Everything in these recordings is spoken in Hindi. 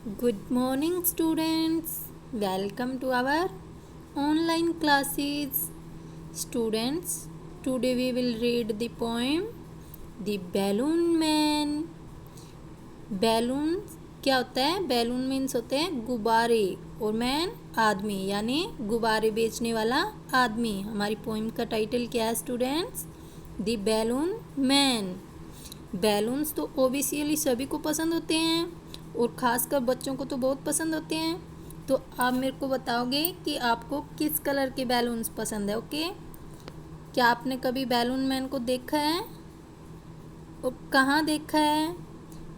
Good morning, students. Welcome to our online classes. Students, today we will read the poem The Balloon Man. Balloon क्या होता है? बैलून मीन्स होते हैं गुब्बारे और मैन आदमी, यानी गुब्बारे बेचने वाला आदमी। हमारी पोइम का टाइटल क्या है students? The balloon man. Balloons तो ओबियसली सभी को पसंद होते हैं और ख़ासकर बच्चों को तो बहुत पसंद होते हैं। तो आप मेरे को बताओगे कि आपको किस कलर के बैलून्स पसंद है। ओके, क्या आपने कभी बैलून मैन को देखा है और कहाँ देखा है,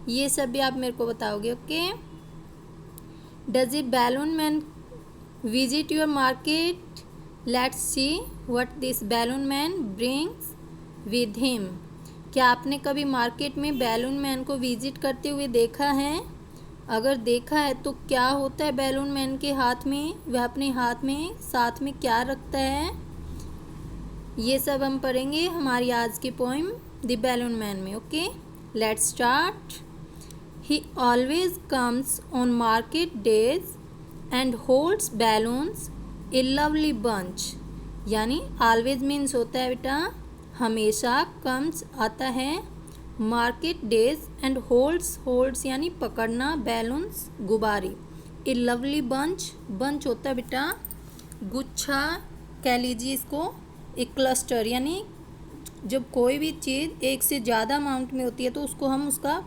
ये सब भी आप मेरे को बताओगे। Okay, does a balloon man visit your market? Let's see what this balloon man brings with him. क्या आपने कभी मार्केट में बैलून मैन को विजिट करते हुए देखा है? अगर देखा है तो क्या होता है बैलून मैन के हाथ में? वह अपने हाथ में साथ में क्या रखता है? ये सब हम पढ़ेंगे हमारी आज की पोइम द बैलून मैन में। Okay, let's start. He always comes on market days and holds balloons a lovely bunch। यानी always means होता है बेटा हमेशा, comes आता है, market days and holds यानी पकड़ना, balloons गुब्बारे, a lovely bunch होता है बेटा गुच्छा, कह लीजिए इसको एक क्लस्टर, यानी जब कोई भी चीज़ एक से ज़्यादा अमाउंट में होती है तो उसको हम उसका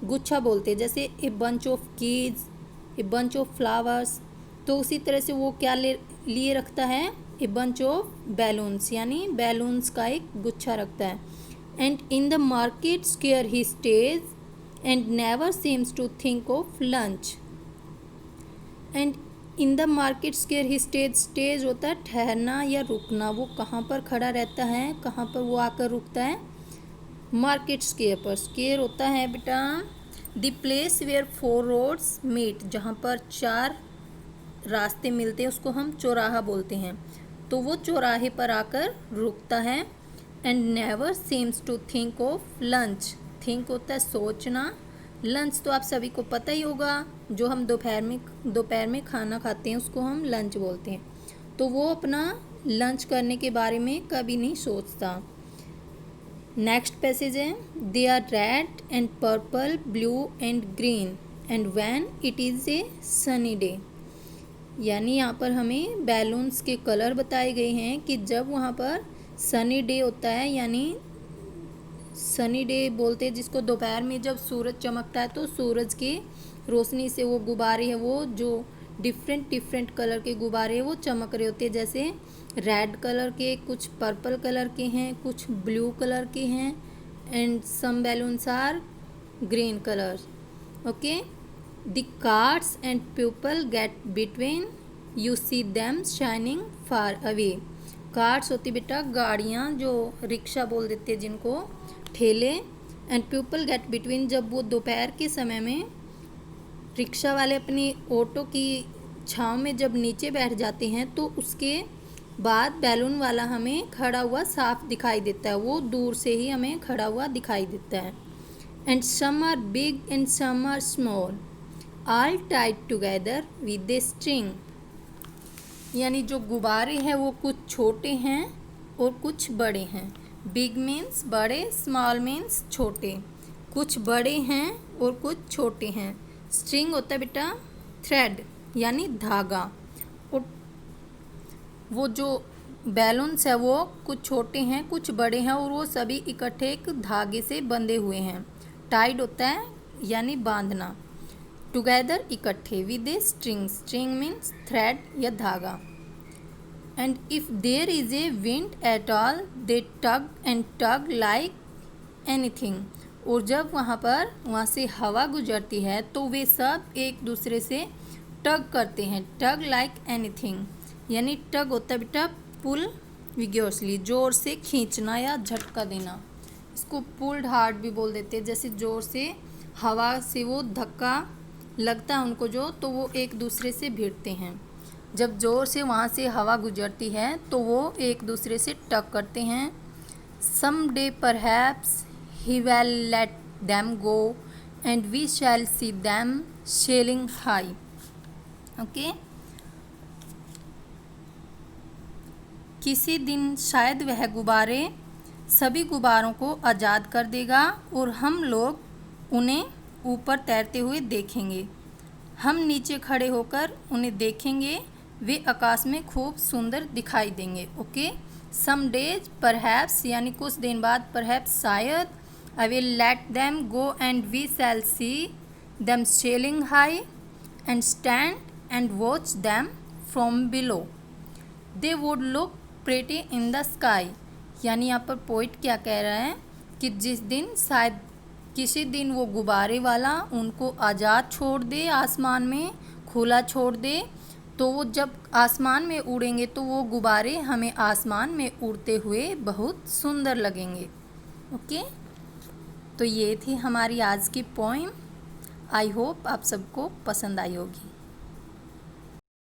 गुच्छा बोलते हैं। जैसे a bunch of keys, a bunch of flowers, तो उसी तरह से वो क्या लिए रखता है? ए बंच ऑफ बैलून्स, यानी बैलून्स का एक गुच्छा रखता है। And in the market square he stays and never seems to think of lunch. And in the market square he stays होता है ठहरना या रुकना। वो कहाँ पर खड़ा रहता है, कहाँ पर वो आकर रुकता है? मार्केट स्क्वेयर पर। स्क्वेयर होता है बेटा the place where 4 roads meet, जहाँ पर 4 रास्ते मिलते हैं उसको हम चौराहा बोलते हैं। तो वो चौराहे पर आकर रुकता है। And never seems to think of lunch. Think होता है सोचना, लंच तो आप सभी को पता ही होगा, जो हम दोपहर में खाना खाते हैं उसको हम लंच बोलते हैं। तो वो अपना लंच करने के बारे में कभी नहीं सोचता। नेक्स्ट पैसेज है, they are red and purple blue and green and when it is a sunny day. यानी यहाँ पर हमें बैलून्स के कलर बताए गए हैं कि जब वहाँ पर सनी डे होता है, यानी सनी डे बोलते हैं जिसको दोपहर में जब सूरज चमकता है तो सूरज की रोशनी से वो गुब्बारे हैं, वो जो डिफरेंट कलर के गुब्बारे हैं वो चमक रहे होते हैं। जैसे रेड कलर के, कुछ पर्पल कलर के हैं, कुछ ब्लू कलर के हैं, and some balloons are green colour. Okay, the cars and people get between, you see them shining far away. Cars होती बेटा गाड़ियाँ, जो रिक्शा बोल देते हैं जिनको, ठेले। एंड पीपल गेट बिटवीन, जब वो दोपहर के समय में रिक्शा वाले अपनी ऑटो की छाँव में जब नीचे बैठ जाते हैं तो उसके बाद बैलून वाला हमें खड़ा हुआ साफ दिखाई देता है, वो दूर से ही हमें खड़ा हुआ दिखाई देता है। And some are big and some are small, all tied together with a string. यानी जो गुब्बारे हैं वो कुछ छोटे हैं और कुछ बड़े हैं। बिग मीन्स बड़े, स्मॉल मीन्स छोटे। कुछ बड़े हैं और कुछ छोटे हैं। स्ट्रिंग होता है बेटा थ्रेड, यानी धागा। और वो जो बैलून्स है वो कुछ छोटे हैं कुछ बड़े हैं और वो सभी इकट्ठे एक धागे से बंधे हुए हैं। टाइड होता है यानी बांधना, टुगेदर इकट्ठे, with a string, string means thread या धागा। And if there is a wind at all they tug and tug like anything. और जब वहाँ से हवा गुजरती है तो वे सब एक दूसरे से टग करते हैं, टग लाइक एनीथिंग। यानी टग होता है बेटा पुल विगोरसली, जोर से खींचना या झटका देना। इसको पुल्ड हार्ड भी बोल देते हैं। जैसे जोर से हवा से वो धक्का लगता है उनको जो, तो वो एक दूसरे से भिड़ते हैं। जब जोर से वहाँ से हवा गुजरती है तो वो एक दूसरे से टग करते हैं। Some day perhaps he will let them go and we shall see them sailing high. Okay, किसी दिन शायद वह गुब्बारे सभी गुब्बारों को आज़ाद कर देगा और हम लोग उन्हें ऊपर तैरते हुए देखेंगे। हम नीचे खड़े होकर उन्हें देखेंगे, वे आकाश में खूब सुंदर दिखाई देंगे। ओके, सम डेज परहैप्स यानी कुछ दिन बाद, परहैप्स शायद, I will let them go and we shall see them sailing high and stand and watch them from below, they would look pretty in the sky. यानी यहाँ पर पोइट क्या कह रहा है कि जिस दिन शायद किसी दिन वो गुब्बारे वाला उनको आज़ाद छोड़ दे, आसमान में खुला छोड़ दे, तो वो जब आसमान में उड़ेंगे तो वो गुब्बारे हमें आसमान में उड़ते हुए बहुत सुंदर लगेंगे। ओके, तो ये थी हमारी आज की पोएम। आई होप आप सबको पसंद आई होगी।